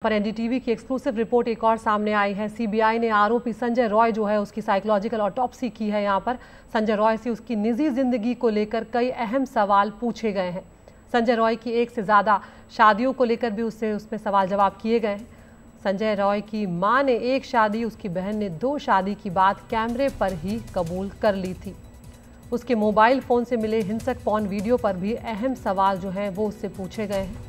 पर एनडीटीवी की exclusive report एक और सामने आई है। सीबीआई ने आरोपी संजय रॉय जो है उसकी साइकोलॉजिकल ऑटोप्सी की है। यहाँ पर संजय रॉय से उसकी निजी जिंदगी को लेकर कई अहम सवाल पूछे गए हैं। संजय रॉय की एक से ज़्यादा शादियों को लेकर भी उसमें सवाल जवाब किए गए हैं। संजय रॉय की मां ने एक शादी, उसकी बहन ने 2 शादी की बात कैमरे पर ही कबूल कर ली थी। उसके मोबाइल फ़ोन से मिले हिंसक पॉर्न वीडियो पर भी अहम सवाल जो हैं वो उससे पूछे गए हैं।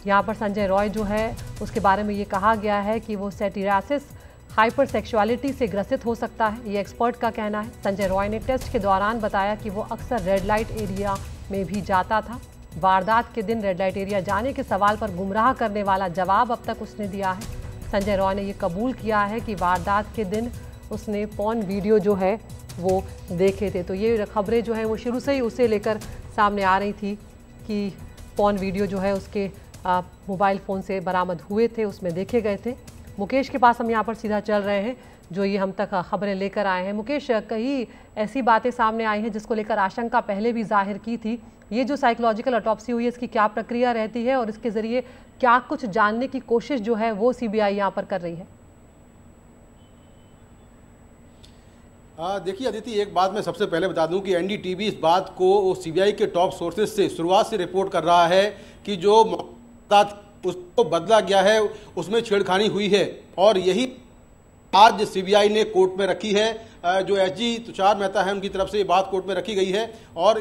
यहाँ पर संजय रॉय जो है उसके बारे में ये कहा गया है कि वो सेटिरासिस हाइपरसेक्सुअलिटी से ग्रसित हो सकता है, ये एक्सपर्ट का कहना है। संजय रॉय ने टेस्ट के दौरान बताया कि वो अक्सर रेड लाइट एरिया में भी जाता था। वारदात के दिन रेड लाइट एरिया जाने के सवाल पर गुमराह करने वाला जवाब अब तक उसने दिया है। संजय रॉय ने ये कबूल किया है कि वारदात के दिन उसने पॉर्न वीडियो जो है वो देखे थे। तो ये खबरें जो हैं वो शुरू से ही उसे लेकर सामने आ रही थी कि पॉर्न वीडियो जो है उसके मोबाइल फ़ोन से बरामद हुए थे, उसमें देखे गए थे। मुकेश के पास हम यहाँ पर सीधा चल रहे हैं जो ये हम तक खबरें लेकर आए हैं। मुकेश, कई ऐसी बातें सामने आई हैं जिसको लेकर आशंका पहले भी जाहिर की थी। ये जो साइकोलॉजिकल ऑटोप्सी हुई है इसकी क्या प्रक्रिया रहती है और इसके ज़रिए क्या कुछ जानने की कोशिश जो है वो सीबीआई यहाँ पर कर रही है? देखिए अदिति, एक बात मैं सबसे पहले बता दूं कि एनडीटीवी इस बात को सीबीआई के टॉप सोर्सेज से शुरुआत से रिपोर्ट कर रहा है कि जो उसको बदला गया है उसमें छेड़खानी हुई है और यही आज सीबीआई ने कोर्ट में रखी है। जो एसजी तुषार मेहता है उनकी तरफ से ये बात कोर्ट में रखी गई है और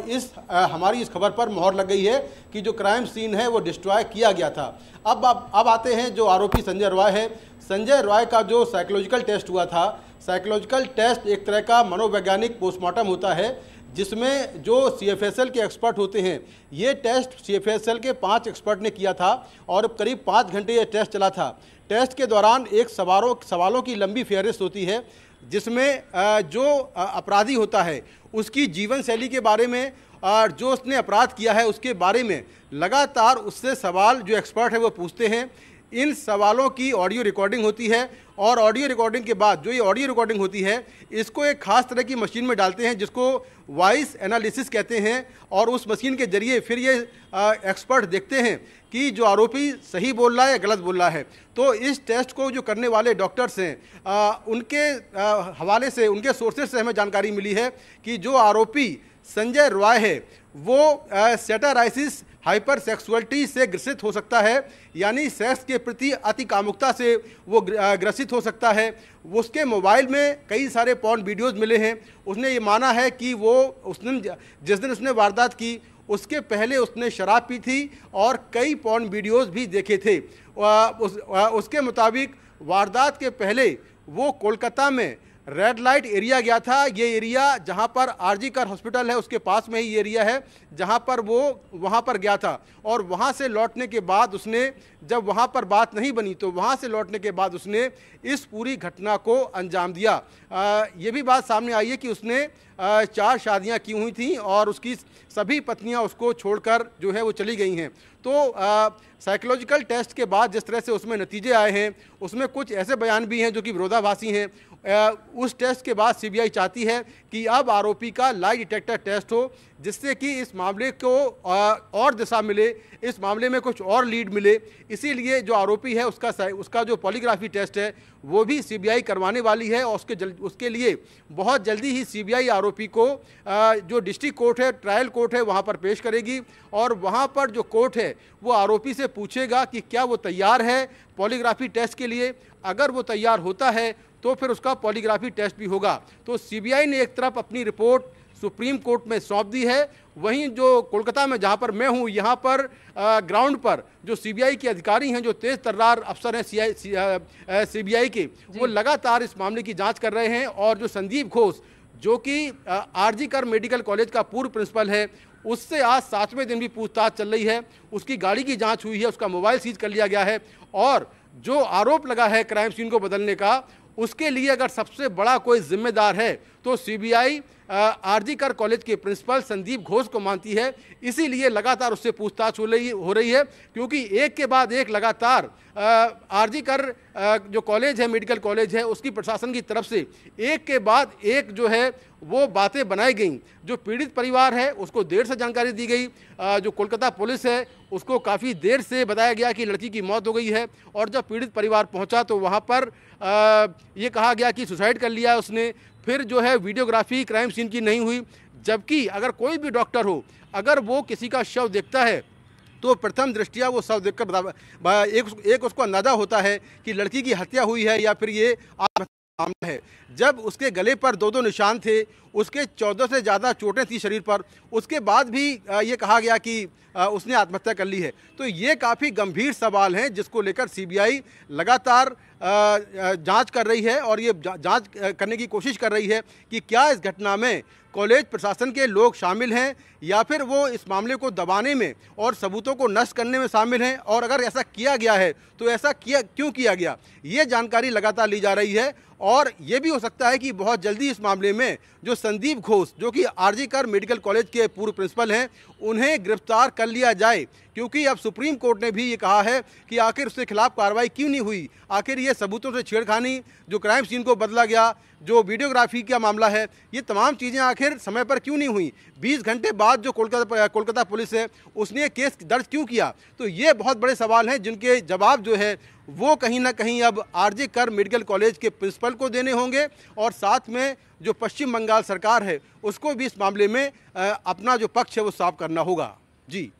हमारी इस खबर पर मोहर लग गई है कि जो क्राइम सीन है वो डिस्ट्रॉय किया गया था। अब आते हैं जो आरोपी संजय रॉय है। संजय रॉय का जो साइकोलॉजिकल टेस्ट हुआ था, साइकोलॉजिकल टेस्ट एक तरह का मनोवैज्ञानिक पोस्टमार्टम होता है जिसमें जो सीएफएसएल के एक्सपर्ट होते हैं, ये टेस्ट सीएफएसएल के 5 एक्सपर्ट ने किया था और करीब 5 घंटे ये टेस्ट चला था। टेस्ट के दौरान एक सवालों की लंबी फेहरिस्त होती है जिसमें जो अपराधी होता है उसकी जीवन शैली के बारे में और जो उसने अपराध किया है उसके बारे में लगातार उससे सवाल जो एक्सपर्ट है वो पूछते हैं। इन सवालों की ऑडियो रिकॉर्डिंग होती है और ऑडियो रिकॉर्डिंग के बाद जो ये ऑडियो रिकॉर्डिंग होती है इसको एक खास तरह की मशीन में डालते हैं जिसको वॉइस एनालिसिस कहते हैं और उस मशीन के जरिए फिर ये एक्सपर्ट देखते हैं कि जो आरोपी सही बोल रहा है या गलत बोल रहा है। तो इस टेस्ट को जो करने वाले डॉक्टर्स हैं उनके हवाले से, उनके सोर्सेज से हमें जानकारी मिली है कि जो आरोपी संजय रॉय है वो सेटाराइसिस हाइपरसेक्सुअलिटी से ग्रसित हो सकता है, यानी सेक्स के प्रति अति कामुकता से वो ग्रसित हो सकता है। उसके मोबाइल में कई सारे पॉर्न वीडियोस मिले हैं। उसने ये माना है कि वो जिस दिन उसने वारदात की उसके पहले उसने शराब पी थी और कई पॉर्न वीडियोस भी देखे थे। उसके मुताबिक वारदात के पहले वो कोलकाता में रेड लाइट एरिया गया था। ये एरिया जहाँ पर आरजी कर हॉस्पिटल है उसके पास में ही ये एरिया है जहाँ पर वो वहाँ पर गया था और वहाँ से लौटने के बाद उसने, जब वहाँ पर बात नहीं बनी तो वहाँ से लौटने के बाद उसने इस पूरी घटना को अंजाम दिया। ये भी बात सामने आई है कि उसने 4 शादियाँ की हुई थी और उसकी सभी पत्नियाँ उसको छोड़कर जो है वो चली गई हैं। तो साइकोलॉजिकल टेस्ट के बाद जिस तरह से उसमें नतीजे आए हैं उसमें कुछ ऐसे बयान भी हैं जो कि विरोधाभासी हैं। उस टेस्ट के बाद सीबीआई चाहती है कि अब आरोपी का लाई डिटेक्टर टेस्ट हो जिससे कि इस मामले को और दिशा मिले, इस मामले में कुछ और लीड मिले। इसीलिए जो आरोपी है उसका जो पॉलीग्राफी टेस्ट है वो भी सीबीआई करवाने वाली है और उसके लिए बहुत जल्दी ही सीबीआई आरोपी को जो डिस्ट्रिक्ट कोर्ट है, ट्रायल कोर्ट है, वहाँ पर पेश करेगी और वहाँ पर जो कोर्ट है वो आरोपी से पूछेगा कि क्या वो तैयार है पॉलीग्राफी टेस्ट के लिए। अगर वो तैयार होता है तो फिर उसका पॉलीग्राफी टेस्ट भी होगा। तो सीबीआई ने एक तरफ अपनी रिपोर्ट सुप्रीम कोर्ट में सौंप दी है, वहीं जो कोलकाता में जहां पर मैं हूं यहाँ पर ग्राउंड पर जो सीबीआई के अधिकारी हैं, जो तेज तर्रार अफसर हैं सीबीआई के, वो लगातार इस मामले की जांच कर रहे हैं। और जो संदीप घोष जो कि आरजी कर मेडिकल कॉलेज का पूर्व प्रिंसिपल है, उससे आज 7वें दिन भी पूछताछ चल रही है। उसकी गाड़ी की जाँच हुई है, उसका मोबाइल सीज कर लिया गया है और जो आरोप लगा है क्राइम सीन को बदलने का, उसके लिए अगर सबसे बड़ा कोई जिम्मेदार है तो सीबीआई आरजी कर कॉलेज के प्रिंसिपल संदीप घोष को मानती है, इसीलिए लगातार उससे पूछताछ हो रही है क्योंकि एक के बाद एक लगातार आरजी कर जो कॉलेज है, मेडिकल कॉलेज है, उसकी प्रशासन की तरफ से एक के बाद एक जो है वो बातें बनाई गई। जो पीड़ित परिवार है उसको देर से जानकारी दी गई, जो कोलकाता पुलिस है उसको काफ़ी देर से बताया गया कि लड़की की मौत हो गई है, और जब पीड़ित परिवार पहुंचा तो वहां पर ये कहा गया कि सुसाइड कर लिया उसने। फिर जो है वीडियोग्राफी क्राइम सीन की नहीं हुई, जबकि अगर कोई भी डॉक्टर हो, अगर वो किसी का शव देखता है तो प्रथम दृष्टिया वो शव देखकर एक उसको अंदाज़ा होता है कि लड़की की हत्या हुई है या फिर ये आत्महत्या मामला है। जब उसके गले पर 2-2 निशान थे, उसके 14 से ज़्यादा चोटें थी शरीर पर, उसके बाद भी ये कहा गया कि उसने आत्महत्या कर ली है। तो ये काफ़ी गंभीर सवाल हैं जिसको लेकर सीबीआई लगातार जांच कर रही है और ये जांच करने की कोशिश कर रही है कि क्या इस घटना में कॉलेज प्रशासन के लोग शामिल हैं या फिर वो इस मामले को दबाने में और सबूतों को नष्ट करने में शामिल हैं, और अगर ऐसा किया गया है तो ऐसा क्यों किया गया, ये जानकारी लगातार ली जा रही है। और ये भी हो सकता है कि बहुत जल्दी इस मामले में जो संदीप घोष, जो कि आरजी कर मेडिकल कॉलेज के पूर्व प्रिंसिपल हैं, उन्हें गिरफ्तार कर लिया जाए, क्योंकि अब सुप्रीम कोर्ट ने भी ये कहा है कि आखिर उसके खिलाफ कार्रवाई क्यों नहीं हुई, आखिर ये सबूतों से छेड़खानी, जो क्राइम सीन को बदला गया, जो वीडियोग्राफी का मामला है, ये तमाम चीज़ें आखिर समय पर क्यों नहीं हुई। 20 घंटे बाद जो कोलकाता पुलिस है उसने केस दर्ज क्यों किया। तो ये बहुत बड़े सवाल हैं जिनके जवाब जो है वो कहीं ना कहीं अब आरजी कर मेडिकल कॉलेज के प्रिंसिपल को देने होंगे, और साथ में जो पश्चिम बंगाल सरकार है उसको भी इस मामले में अपना जो पक्ष है वो साफ करना होगा। जी।